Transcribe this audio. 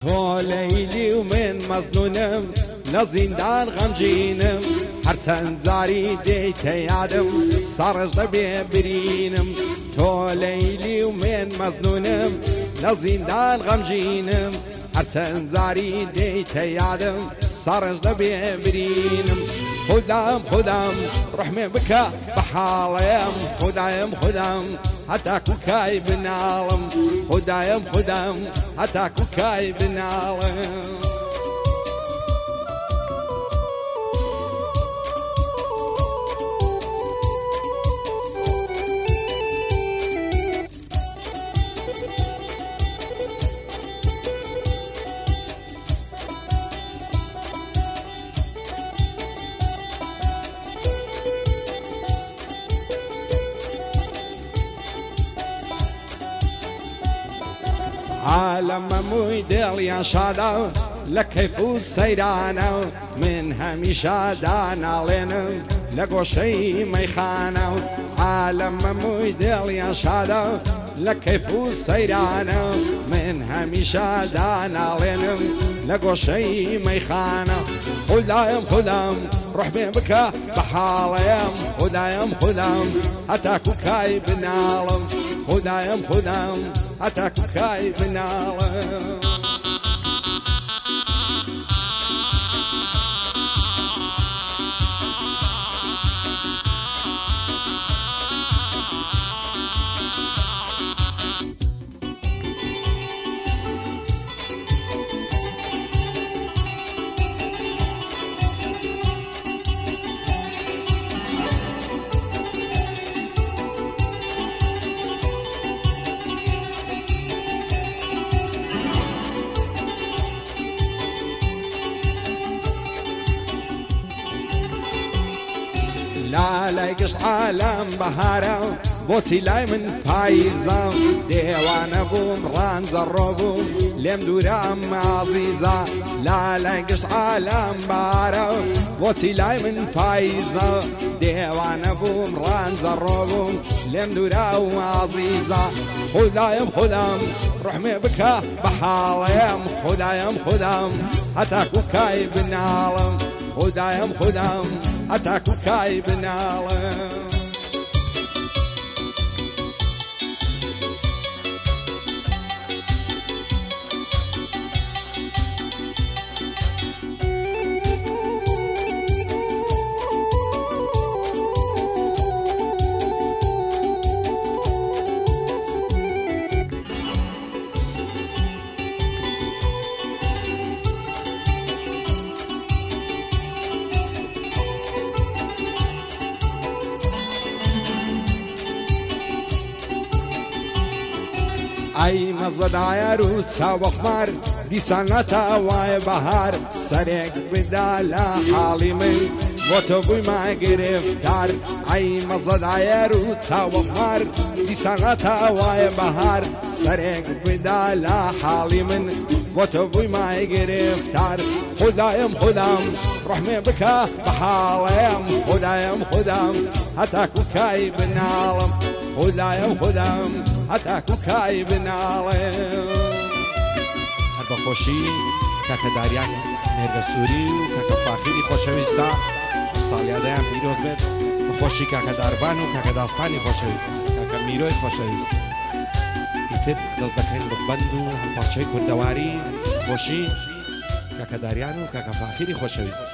تۆ لەیلی و من مەزنونم لە زیندان غەمگینم هەرچەند زاری دێیتە یادم سەڕژ دەبێ برینم تۆ لەیلی و من مەزنونم لە زیندان غەمگینم هەرچەند زاری دێیتە یادم سەڕژ دەبێ برینم خودم ڕحمێ بکە بە حاڵەیەم خودم هەتاکو کای بناڵم خودم هەتاکو کای بناڵم عالم مەمووی دڵیان شادە لە کەیف و سەیرانە من هەمیشە داناڵێنم لە گۆشەی مەیخانە عالم مەمووی دڵیان شادە لە کەیف و سەیرانە من هەمیشە داناڵێنم لە گۆشەی مەیخانە خودم ڕحمێ بکە بە حاڵەیەم خودم هەتاکو کای بناڵم خودم هەتاکو کای بناڵم لای گشت عالم بەهارە بۆچی لای من پاییزە دێوانە بووم ڕانزەڕۆ بووم لێم دوورە ئەم عەزیزە لای گشت عالم بەهارە بۆچی لای من پاییزە دێوانە بووم ڕانزەڕۆ بووم لێم دوورە ئەو عەزیزە خودم ڕحمێ بکە بە حاڵەیەم خودم هەتاکو کای بناڵم خودم هەتاکو کای بناڵم ئەی مەزەدایەر و چاوەخمار دیسان نەتاوایە بەهار سەرێک بدا لە حاڵی من بۆ تۆ بوویمە گرفتار ئەی مەزەدایەر و چاوەخمار دیسان نەتاوایە بەهار سەرێک بدا لە حاڵی من بۆ تۆ بوویمە گرفتار خودم ڕحمێ بکە بە حاڵەیەم خودم هەتاکو کای بناڵم خودم هەتاکو کای بناڵێم هەر بەخۆشی کاکە داریان مێردە سووری و کاکە فاخیری خۆشەویستە ساڵیادەیان پیرۆز بێت بەخۆشی کاکە داربان و کاکە داستانی خۆشەویستە کاکە میرۆی خۆشەویست ئیتر دەست دەکەین بە بەند و هەمپارچەی کوردەواری خۆشی کاکە داریان و کاکە فاخیری خۆشەویست